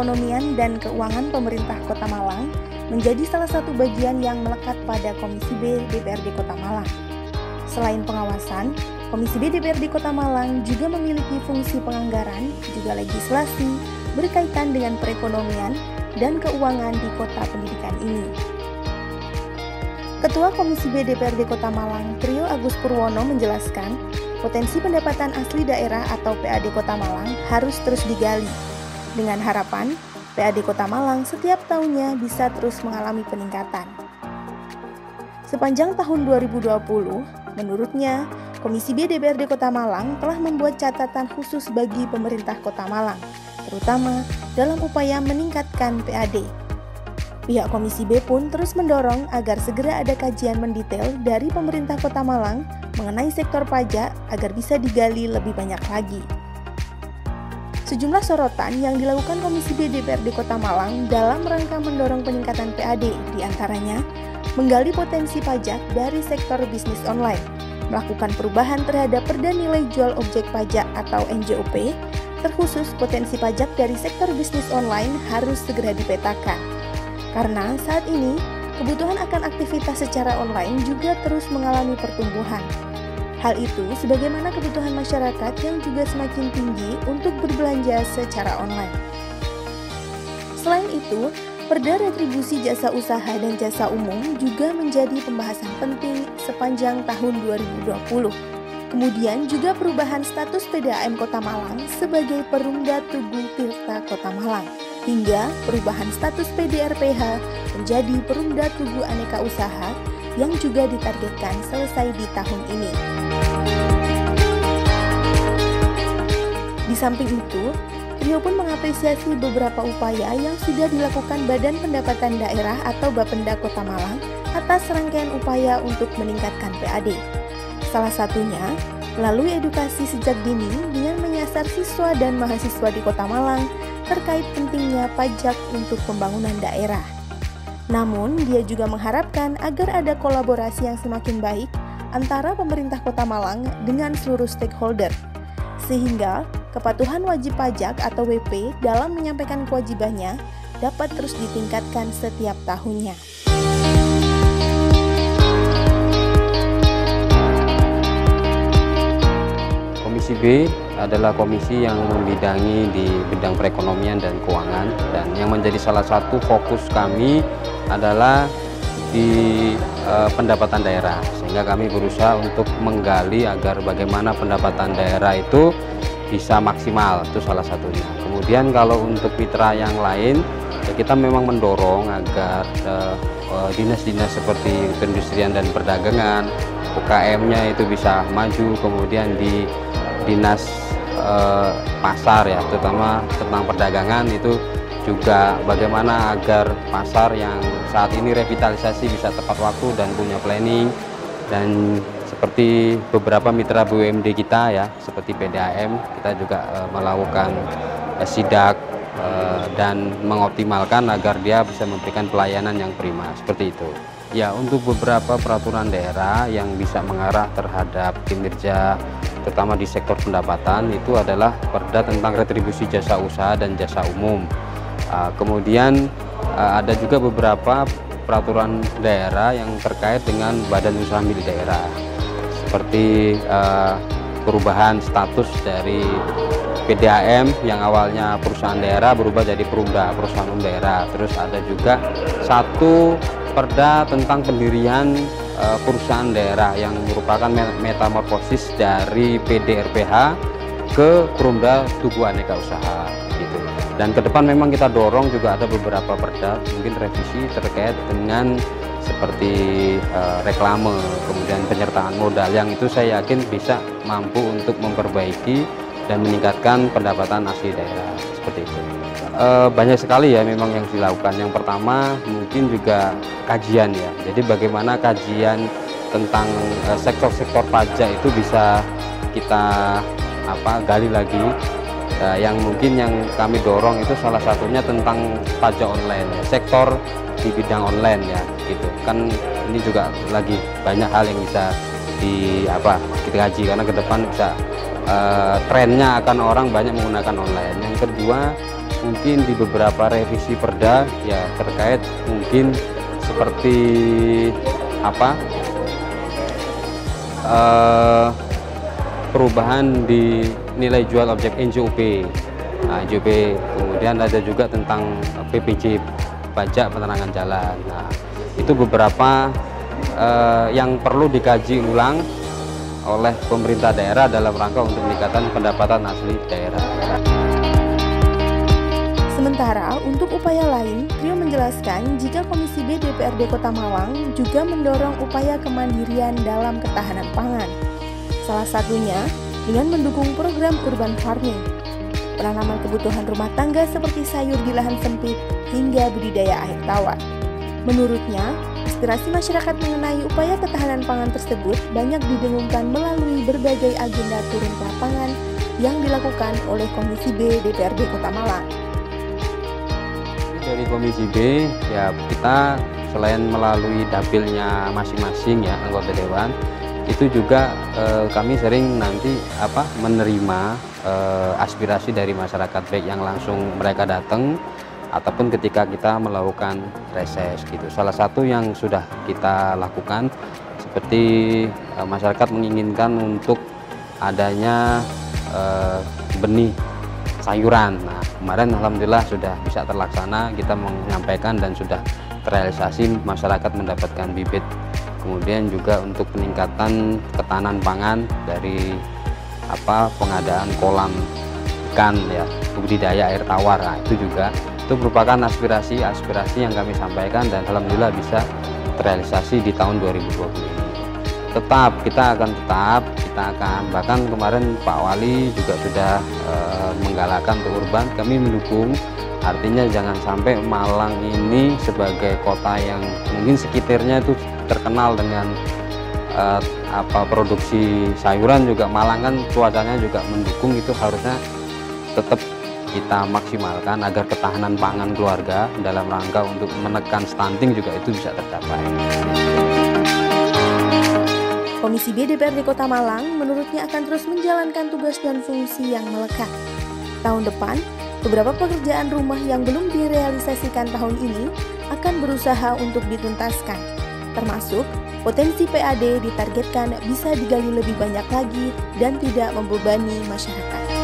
Perekonomian dan Keuangan Pemerintah Kota Malang menjadi salah satu bagian yang melekat pada Komisi B DPRD Kota Malang. Selain pengawasan, Komisi B DPRD Kota Malang juga memiliki fungsi penganggaran, juga legislasi berkaitan dengan perekonomian dan keuangan di kota pendidikan ini. Ketua Komisi B DPRD Kota Malang, Trio Agus Purwono menjelaskan, potensi pendapatan asli daerah atau PAD Kota Malang harus terus digali, dengan harapan PAD Kota Malang setiap tahunnya bisa terus mengalami peningkatan. Sepanjang tahun 2020, menurutnya, Komisi B DPRD Kota Malang telah membuat catatan khusus bagi pemerintah Kota Malang, terutama dalam upaya meningkatkan PAD. Pihak Komisi B pun terus mendorong agar segera ada kajian mendetail dari pemerintah Kota Malang mengenai sektor pajak agar bisa digali lebih banyak lagi. Sejumlah sorotan yang dilakukan Komisi B DPRD Kota Malang dalam rangka mendorong peningkatan PAD diantaranya menggali potensi pajak dari sektor bisnis online, melakukan perubahan terhadap perda nilai jual objek pajak atau NJOP, terkhusus potensi pajak dari sektor bisnis online harus segera dipetakan. Karena saat ini, kebutuhan akan aktivitas secara online juga terus mengalami pertumbuhan. Hal itu sebagaimana kebutuhan masyarakat yang juga semakin tinggi untuk berbelanja secara online. Selain itu, Perda Retribusi Jasa Usaha dan Jasa Umum juga menjadi pembahasan penting sepanjang tahun 2020. Kemudian juga perubahan status PDAM Kota Malang sebagai Perumda Tugu Tirta Kota Malang, hingga perubahan status PDRPH menjadi Perumda Tugu Aneka Usaha yang juga ditargetkan selesai di tahun ini. Di samping itu, Trio pun mengapresiasi beberapa upaya yang sudah dilakukan Badan Pendapatan Daerah atau Bapenda Kota Malang atas rangkaian upaya untuk meningkatkan PAD. Salah satunya, melalui edukasi sejak dini dengan menyasar siswa dan mahasiswa di Kota Malang terkait pentingnya pajak untuk pembangunan daerah. Namun, dia juga mengharapkan agar ada kolaborasi yang semakin baik antara pemerintah Kota Malang dengan seluruh stakeholder, sehingga kepatuhan wajib pajak atau WP dalam menyampaikan kewajibannya dapat terus ditingkatkan setiap tahunnya. Komisi B adalah komisi yang membidangi di bidang perekonomian dan keuangan, dan yang menjadi salah satu fokus kami adalah di pendapatan daerah, sehingga kami berusaha untuk menggali agar bagaimana pendapatan daerah itu bisa maksimal, itu salah satunya. Kemudian kalau untuk mitra yang lain, ya kita memang mendorong agar dinas-dinas seperti perindustrian dan perdagangan, UKM-nya itu bisa maju, kemudian di dinas pasar ya, terutama tentang perdagangan itu juga bagaimana agar pasar yang saat ini revitalisasi bisa tepat waktu dan punya planning, dan seperti beberapa mitra BUMD kita ya, seperti PDAM, kita juga melakukan sidak dan mengoptimalkan agar dia bisa memberikan pelayanan yang prima, seperti itu. Ya, untuk beberapa peraturan daerah yang bisa mengarah terhadap kinerja terutama di sektor pendapatan itu adalah Perda tentang Retribusi Jasa Usaha dan Jasa Umum. Kemudian ada juga beberapa peraturan daerah yang terkait dengan badan usaha milik daerah, seperti perubahan status dari PDAM yang awalnya perusahaan daerah berubah jadi Perumda, perusahaan umum daerah. Terus ada juga satu perda tentang pendirian perusahaan daerah yang merupakan metamorfosis dari PDRPH ke Perumda Tugu Aneka Usaha gitu. Dan ke depan memang kita dorong juga ada beberapa perda mungkin revisi terkait dengan seperti reklame, kemudian penyertaan modal, yang itu saya yakin bisa mampu untuk memperbaiki dan meningkatkan pendapatan asli daerah, seperti itu. Banyak sekali ya memang yang dilakukan. Yang pertama mungkin juga kajian ya, jadi bagaimana kajian tentang sektor-sektor pajak itu bisa kita gali lagi. Yang mungkin yang kami dorong itu salah satunya tentang pajak online, sektor di bidang online ya gitu kan. Ini juga lagi banyak hal yang bisa kita kaji, karena ke depan bisa trennya akan orang banyak menggunakan online. Yang kedua mungkin di beberapa revisi perda ya terkait mungkin seperti apa perubahan di nilai jual objek NJOP. Nah, NJOP, kemudian ada juga tentang PPJ, pajak penerangan jalan. Nah, itu beberapa yang perlu dikaji ulang oleh pemerintah daerah dalam rangka untuk meningkatkan pendapatan asli daerah. Sementara untuk upaya lain, Trio menjelaskan jika Komisi B DPRD Kota Malang juga mendorong upaya kemandirian dalam ketahanan pangan. Salah satunya dengan mendukung program urban farming, penanaman kebutuhan rumah tangga seperti sayur di lahan sempit hingga budidaya air tawar. Menurutnya, aspirasi masyarakat mengenai upaya ketahanan pangan tersebut banyak didengungkan melalui berbagai agenda turun ke lapangan yang dilakukan oleh Komisi B DPRD Kota Malang. Dari Komisi B, ya kita selain melalui dapilnya masing-masing ya anggota dewan, itu juga kami sering nanti menerima aspirasi dari masyarakat, baik yang langsung mereka datang ataupun ketika kita melakukan reses gitu. Salah satu yang sudah kita lakukan seperti masyarakat menginginkan untuk adanya benih sayuran. Nah, kemarin alhamdulillah sudah bisa terlaksana, kita menyampaikan dan sudah terrealisasi, masyarakat mendapatkan bibit. Kemudian juga untuk peningkatan ketahanan pangan dari pengadaan kolam ikan ya, budidaya air tawar. Nah, itu merupakan aspirasi yang kami sampaikan dan alhamdulillah bisa terrealisasi di tahun 2020 ini. Kita akan bahkan kemarin Pak Wali juga sudah menggalakkan untuk urban, kami mendukung. Artinya jangan sampai Malang ini sebagai kota yang mungkin sekitarnya itu terkenal dengan produksi sayuran, juga Malang kan cuacanya juga mendukung, itu harusnya tetap kita maksimalkan agar ketahanan pangan keluarga dalam rangka untuk menekan stunting juga itu bisa tercapai. Komisi B DPRD Kota Malang menurutnya akan terus menjalankan tugas dan fungsi yang melekat. Tahun depan, beberapa pekerjaan rumah yang belum direalisasikan tahun ini akan berusaha untuk dituntaskan, termasuk potensi PAD ditargetkan bisa digali lebih banyak lagi dan tidak membebani masyarakat.